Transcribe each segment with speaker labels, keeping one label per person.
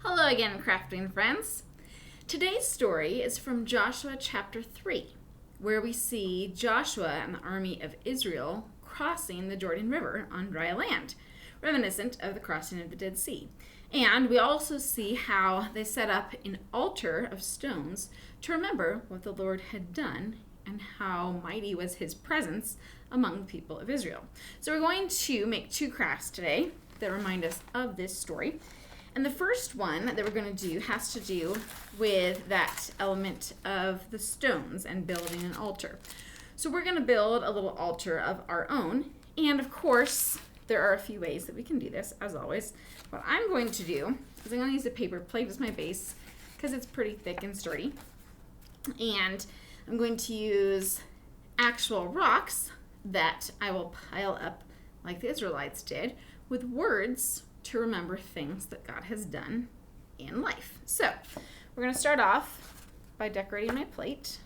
Speaker 1: Hello again, crafting friends. Today's story is from Joshua chapter 3, where we see Joshua and the army of Israel crossing the Jordan River on dry land, reminiscent of the crossing of the Dead Sea. And we also see how they set up an altar of stones to remember what the Lord had done and how mighty was his presence among the people of Israel. So we're going to make two crafts today that remind us of this story. And the first one that we're going to do has to do with that element of the stones and building an altar. So we're going to build a little altar of our own. And of course, there are a few ways that we can do this, as always. What I'm going to do is I'm going to use a paper plate as my base because it's pretty thick and sturdy. And I'm going to use actual rocks that I will pile up like the Israelites did with words to remember things that God has done in life. So we're going to start off by decorating my plate.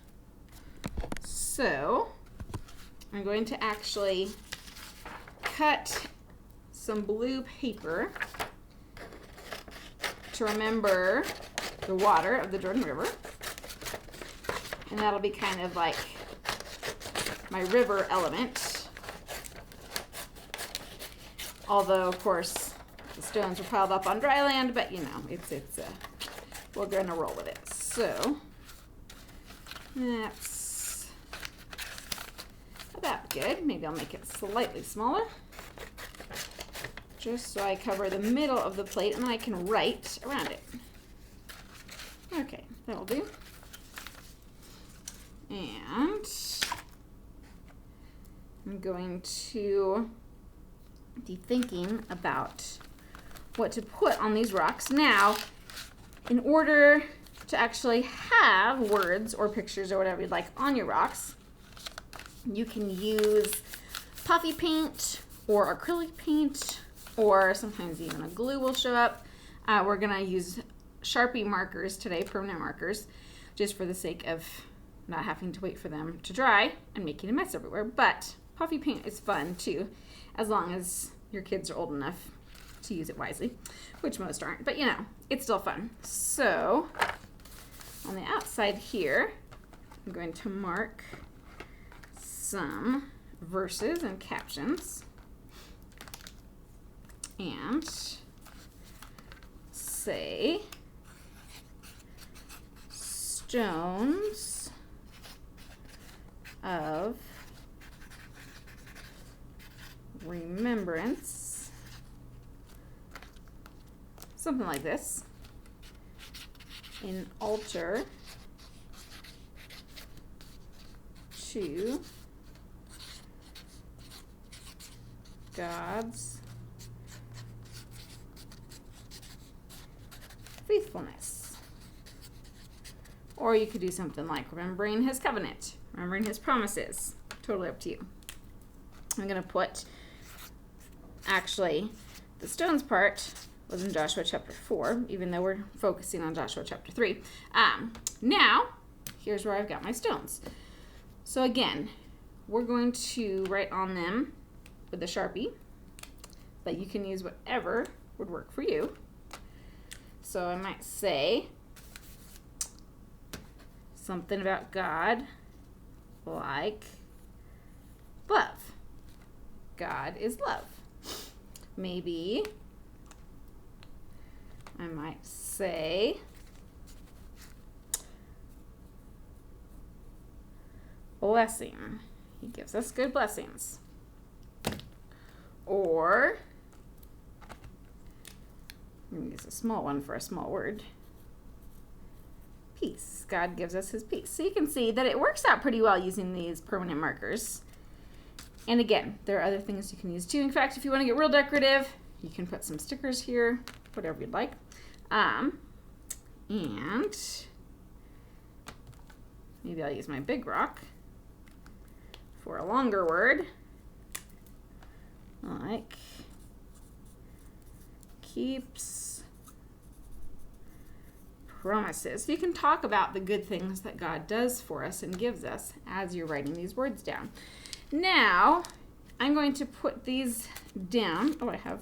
Speaker 1: So I'm going to actually cut some blue paper to remember the water of the Jordan River. And that'll be kind of like my river element. Although, of course, the stones are piled up on dry land, but you know, we're going to roll with it. So that's about good. Maybe I'll make it slightly smaller, just so I cover the middle of the plate and then I can write around it. Okay, that'll do. And I'm going to be thinking about what to put on these rocks. Now, in order to actually have words or pictures or whatever you'd like on your rocks, you can use puffy paint or acrylic paint, or sometimes even a glue will show up. We're going to use Sharpie markers today, permanent markers, just for the sake of not having to wait for them to dry and making a mess everywhere. But puffy paint is fun too, as long as your kids are old enough to use it wisely, which most aren't, but you know, it's still fun. So on the outside here, I'm going to mark some verses and captions and say stones of remembrance, something like this, an altar to God's faithfulness. Or you could do something like remembering his covenant, remembering his promises. Totally up to you. I'm going to put, actually, the stones part was in Joshua chapter 4, even though we're focusing on Joshua chapter 3. Now, here's where I've got my stones. So again, we're going to write on them with a Sharpie, but you can use whatever would work for you. So I might say something about God, like love. God is love. Maybe I might say blessing. He gives us good blessings. Or I'm going to use a small one for a small word. Peace. God gives us his peace. So you can see that it works out pretty well using these permanent markers. And again, there are other things you can use too. In fact, if you want to get real decorative, you can put some stickers here, whatever you'd like. And maybe I'll use my big rock for a longer word, like keeps promises. You can talk about the good things that God does for us and gives us as you're writing these words down. Now, I'm going to put these down. Oh, I have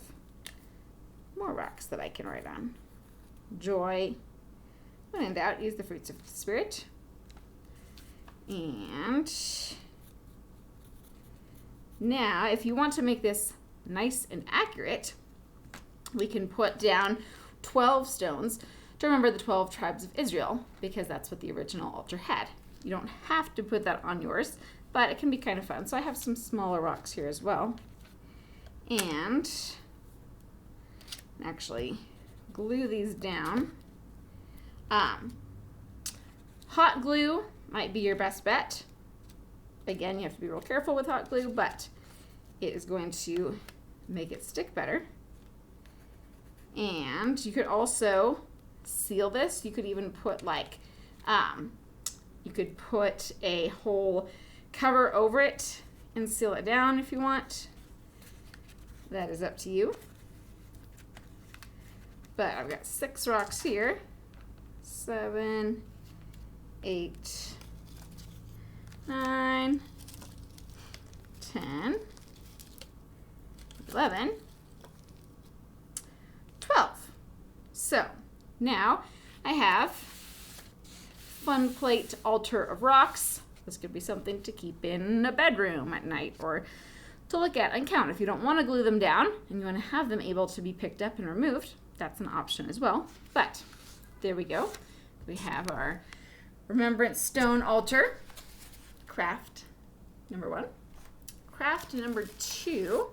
Speaker 1: more rocks that I can write on. joy. When in doubt, use the fruits of the Spirit. And now, if you want to make this nice and accurate, we can put down 12 stones to remember the 12 tribes of Israel, because that's what the original altar had. You don't have to put that on yours, but it can be kind of fun. So I have some smaller rocks here as well. And actually glue these down. Hot glue might be your best bet. Again, you have to be real careful with hot glue, but it is going to make it stick better. And you could also seal this. You could even put like, you could put a whole cover over it and seal it down if you want. That is up to you. But I've got 6 rocks here. 7, 8, 9, 10, 11, 12. So now I have fun plate altar of rocks. This could be something to keep in a bedroom at night or to look at and count. If you don't want to glue them down and you want to have them able to be picked up and removed, that's an option as well. But there we go. We have our Remembrance Stone Altar. Craft number 1. Craft number 2,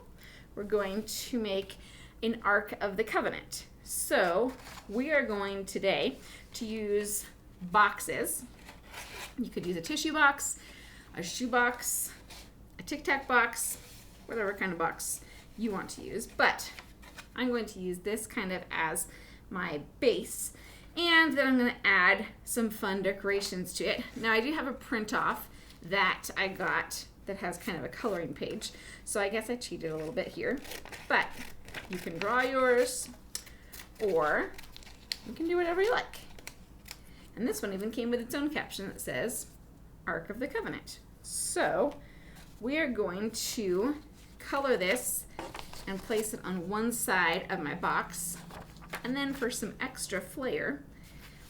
Speaker 1: we're going to make an Ark of the Covenant. So we are going today to use boxes. You could use a tissue box, a shoe box, a Tic Tac box, whatever kind of box you want to use. But I'm going to use this kind of as my base. And then I'm going to add some fun decorations to it. Now I do have a print off that I got that has kind of a coloring page. So I guess I cheated a little bit here. But you can draw yours or you can do whatever you like. And this one even came with its own caption that says Ark of the Covenant. So we are going to color this and place it on one side of my box. And then for some extra flair,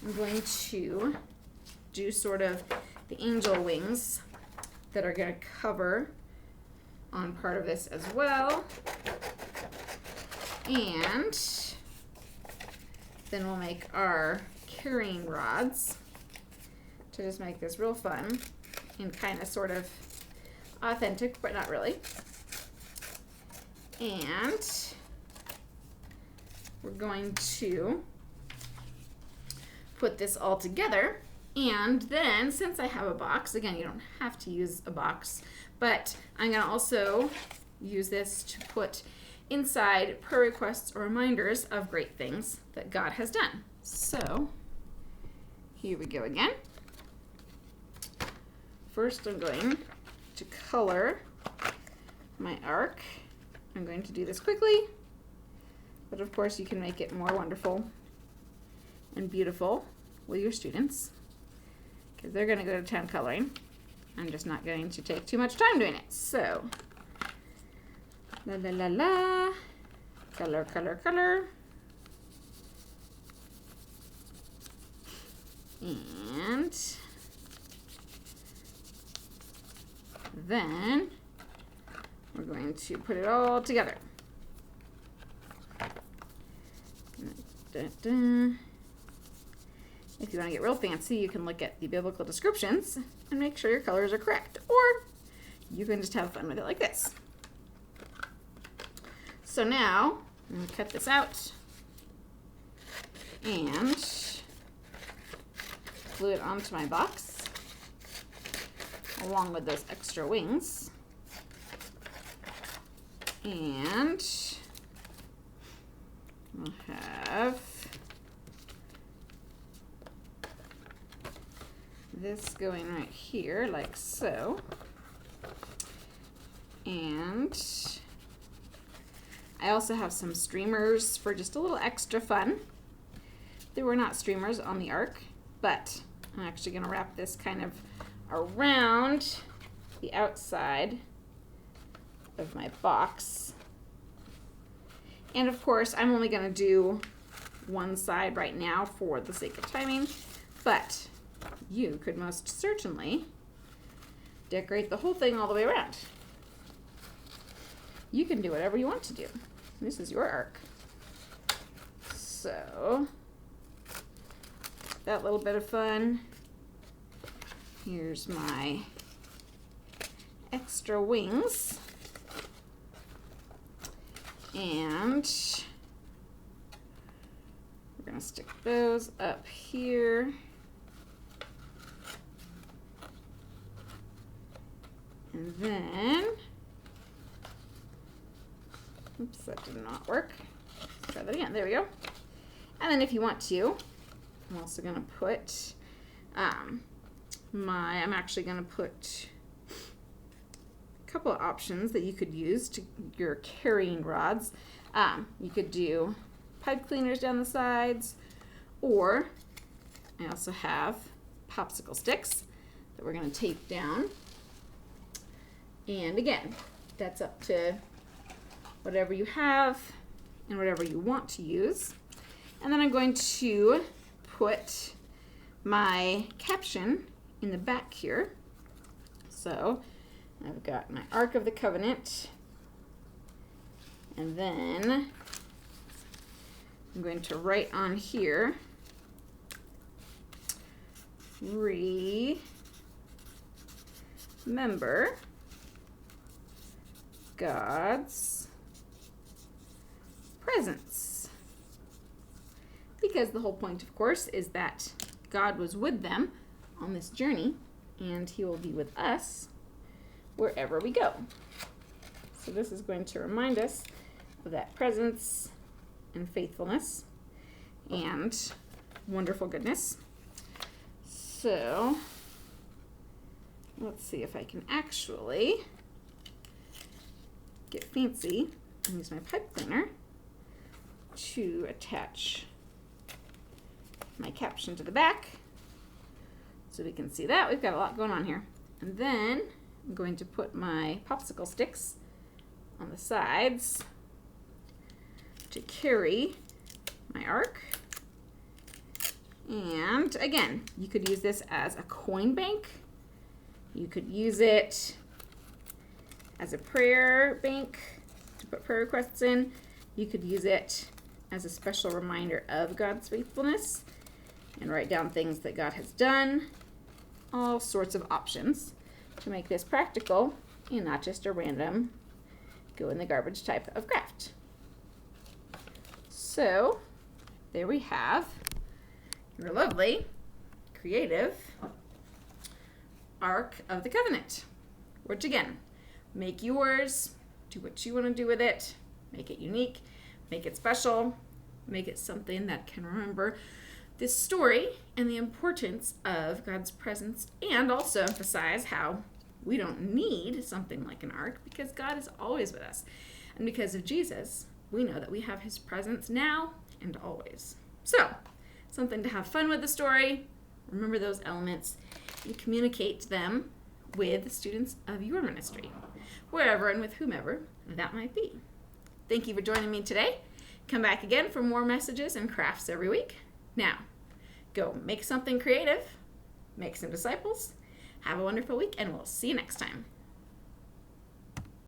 Speaker 1: I'm going to do sort of the angel wings that are going to cover on part of this as well. And then we'll make our carrying rods to just make this real fun and kind of sort of authentic, but not really. And we're going to put this all together. And then, since I have a box, again, you don't have to use a box, but I'm going to also use this to put inside prayer requests or reminders of great things that God has done. So, here we go again. First, I'm going to color my ark. I'm going to do this quickly, but of course you can make it more wonderful and beautiful with your students, because they're going to go to town coloring. I'm just not going to take too much time doing it. So, la la la la, color, color, color. And then we're going to put it all together. Da, da. If you want to get real fancy, you can look at the biblical descriptions and make sure your colors are correct. Or you can just have fun with it like this. So now, I'm going to cut this out and glue it onto my box along with those extra wings. And we'll have this going right here like so. And I also have some streamers for just a little extra fun. There were not streamers on the ark, but I'm actually going to wrap this kind of around the outside of my box. And of course, I'm only going to do one side right now for the sake of timing, but you could most certainly decorate the whole thing all the way around. You can do whatever you want to do. This is your ark. So, that little bit of fun. Here's my extra wings. And we're going to stick those up here. And then, oops, that did not work. Let's try that again. There we go. And then if you want to, I'm also going to put I'm actually going to put a couple of options that you could use to your carrying rods. You could do pipe cleaners down the sides, or I also have popsicle sticks that we're going to tape down. And again, that's up to whatever you have and whatever you want to use. And then I'm going to put my caption in the back here. So I've got my Ark of the Covenant, and then I'm going to write on here, remember God's presence. Because the whole point, of course, is that God was with them on this journey, and he will be with us wherever we go. So this is going to remind us of that presence and faithfulness and wonderful goodness. So let's see if I can actually get fancy and use my pipe cleaner to attach my caption to the back so we can see that. We've got a lot going on here. And then I'm going to put my popsicle sticks on the sides to carry my ark. And again, you could use this as a coin bank. You could use it as a prayer bank to put prayer requests in. You could use it as a special reminder of God's faithfulness and write down things that God has done. All sorts of options to make this practical and not just a random go in the garbage type of craft. So there we have your lovely, creative Ark of the Covenant, which again, make yours, do what you want to do with it, make it unique, make it special, make it something that can remember this story and the importance of God's presence, and also emphasize how we don't need something like an ark because God is always with us. And because of Jesus, we know that we have his presence now and always. So, something to have fun with the story, remember those elements, and communicate them with the students of your ministry, wherever and with whomever that might be. Thank you for joining me today. Come back again for more messages and crafts every week. Now, go make something creative, make some disciples, have a wonderful week, and we'll see you next time.